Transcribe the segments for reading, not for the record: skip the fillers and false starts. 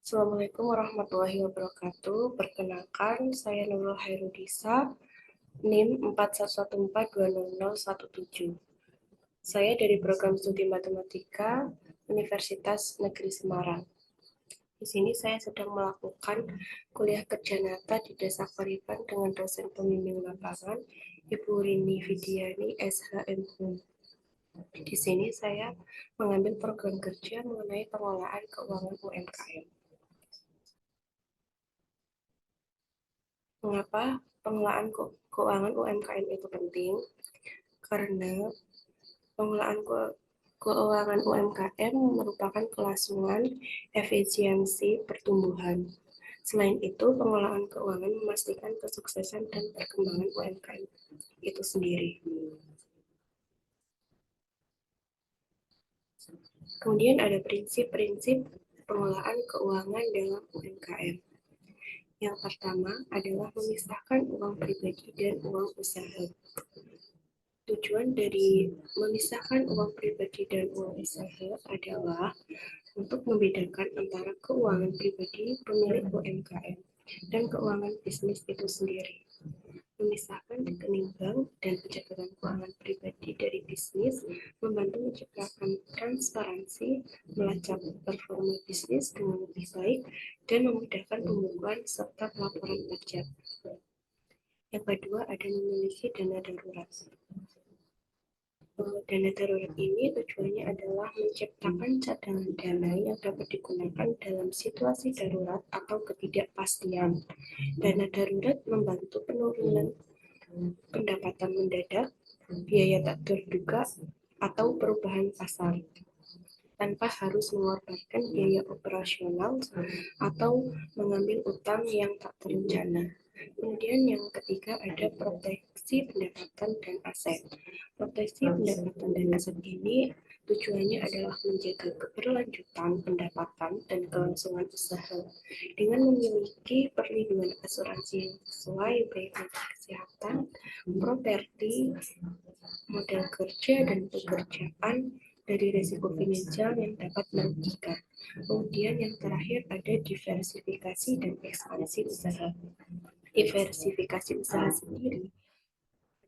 Assalamualaikum warahmatullahi wabarakatuh. Perkenalkan, saya Nurul Hairudisa, NIM 4114200017. Saya dari program studi matematika Universitas Negeri Semarang. Di sini saya sedang melakukan kuliah kerja nyata di Desa Paripan dengan dosen pembimbing lapangan Ibu Rini Vidiani SHMHum. Di sini saya mengambil program kerja mengenai pengelolaan keuangan UMKM. Mengapa pengelolaan keuangan UMKM itu penting? Karena pengelolaan keuangan UMKM merupakan kelangsungan efisiensi pertumbuhan. Selain itu, pengelolaan keuangan memastikan kesuksesan dan perkembangan UMKM itu sendiri. Kemudian ada prinsip-prinsip pengelolaan keuangan dalam UMKM. Yang pertama adalah memisahkan uang pribadi dan uang usaha. Tujuan dari memisahkan uang pribadi dan uang usaha adalah untuk membedakan antara keuangan pribadi pemilik UMKM dan keuangan bisnis itu sendiri. Memisahkan rekening bank dan pencatatan keuangan pribadi dari bisnis membantu menciptakan transparansi, melacak performa bisnis dengan lebih baik, dan memudahkan pembukuan serta pelaporan pajak. Yang kedua ada memiliki dana darurat. Dana darurat ini tujuannya adalah menciptakan cadangan dana yang dapat digunakan dalam situasi darurat atau ketidakpastian. Dana darurat membantu penurunan pendapatan mendadak, biaya tak terduga, atau perubahan pasar, tanpa harus mengorbankan biaya operasional atau mengambil utang yang tak terencana. Kemudian yang ketiga ada proteksi pendapatan dan aset. Proteksi pendapatan dan aset ini tujuannya adalah menjaga keberlanjutan pendapatan dan kelangsungan usaha dengan memiliki perlindungan asuransi yang sesuai baik untuk kesehatan, properti, modal kerja, dan pekerjaan dari risiko finansial yang dapat merugikan. Kemudian yang terakhir ada diversifikasi dan ekspansi usaha. Diversifikasi usaha sendiri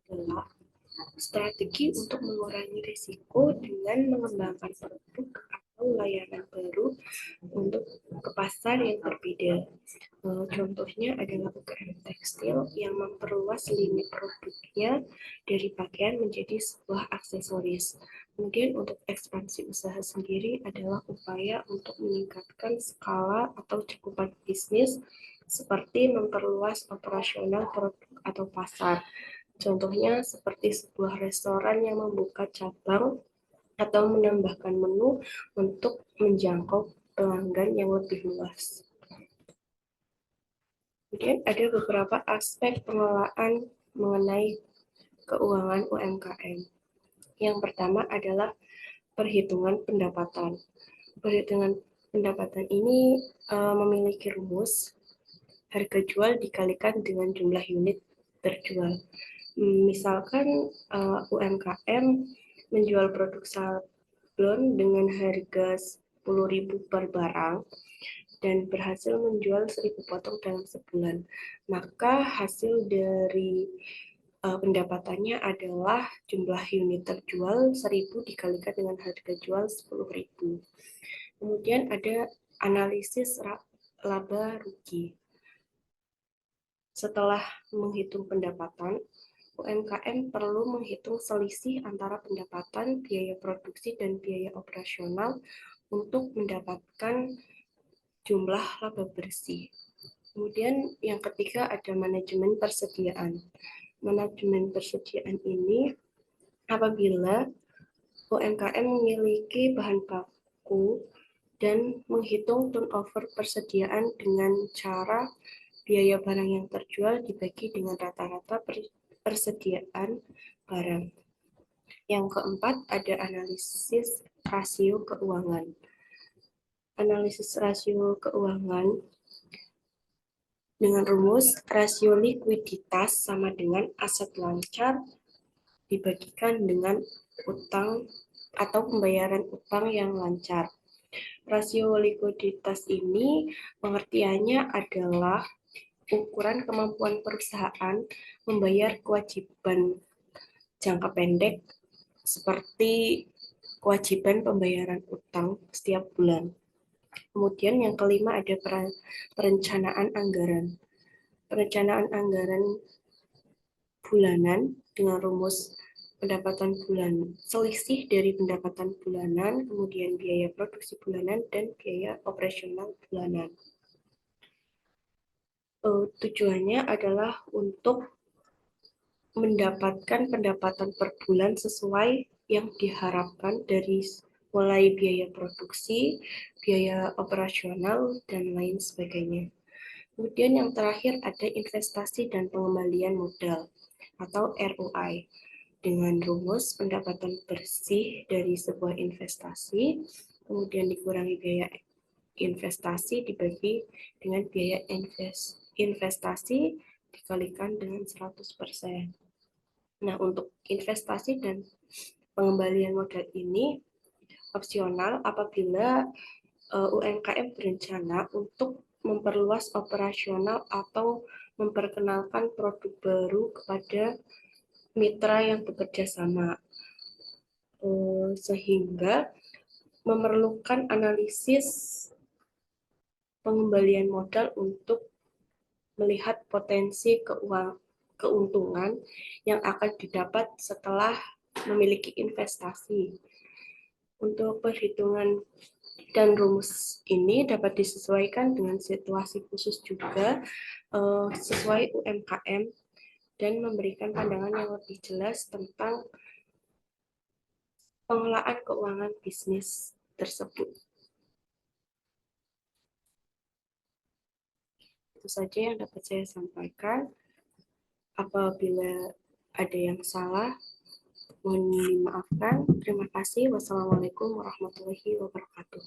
adalah strategi untuk mengurangi risiko dengan mengembangkan produk atau layanan baru untuk ke pasar yang berbeda. Contohnya adalah UKM tekstil yang memperluas lini produknya dari pakaian menjadi sebuah aksesoris. Kemudian untuk ekspansi usaha sendiri adalah upaya untuk meningkatkan skala atau cakupan bisnis seperti memperluas operasional produk atau pasar. Contohnya seperti sebuah restoran yang membuka cabang atau menambahkan menu untuk menjangkau pelanggan yang lebih luas. Kemudian ada beberapa aspek pengelolaan mengenai keuangan UMKM. Yang pertama adalah perhitungan pendapatan. Perhitungan pendapatan ini memiliki rumus harga jual dikalikan dengan jumlah unit terjual. Misalkan UMKM menjual produk sablon dengan harga 10.000 per barang dan berhasil menjual 1.000 potong dalam sebulan. Maka hasil dari pendapatannya adalah jumlah unit terjual 1.000 dikalikan dengan harga jual 10.000. Kemudian ada analisis laba rugi. Setelah menghitung pendapatan, UMKM perlu menghitung selisih antara pendapatan, biaya produksi, dan biaya operasional untuk mendapatkan jumlah laba bersih. Kemudian yang ketiga ada manajemen persediaan. Manajemen persediaan ini apabila UMKM memiliki bahan baku dan menghitung turnover persediaan dengan cara biaya barang yang terjual dibagi dengan rata-rata persediaan barang. Yang keempat ada analisis rasio keuangan. Analisis rasio keuangan dengan rumus rasio likuiditas sama dengan aset lancar dibagikan dengan utang atau pembayaran utang yang lancar. Rasio likuiditas ini pengertiannya adalah ukuran kemampuan perusahaan membayar kewajiban jangka pendek seperti kewajiban pembayaran utang setiap bulan. Kemudian yang kelima ada perencanaan anggaran. Perencanaan anggaran bulanan dengan rumus pendapatan bulan, selisih dari pendapatan bulanan, kemudian biaya produksi bulanan, dan biaya operasional bulanan. Tujuannya adalah untuk mendapatkan pendapatan per bulan sesuai yang diharapkan dari mulai biaya produksi, biaya operasional, dan lain sebagainya. Kemudian yang terakhir ada investasi dan pengembalian modal atau ROI dengan rumus pendapatan bersih dari sebuah investasi, kemudian dikurangi biaya investasi dibagi dengan biaya investasi dikalikan dengan 100%. Nah, untuk investasi dan pengembalian modal ini opsional apabila UMKM berencana untuk memperluas operasional atau memperkenalkan produk baru kepada mitra yang bekerja sama, sehingga memerlukan analisis pengembalian modal untuk melihat potensi keuntungan yang akan didapat setelah memiliki investasi. Untuk perhitungan dan rumus ini dapat disesuaikan dengan situasi khusus juga sesuai UMKM dan memberikan pandangan yang lebih jelas tentang pengelolaan keuangan bisnis tersebut. Itu saja yang dapat saya sampaikan. Apabila ada yang salah, mohon dimaafkan. Terima kasih. Wassalamualaikum warahmatullahi wabarakatuh.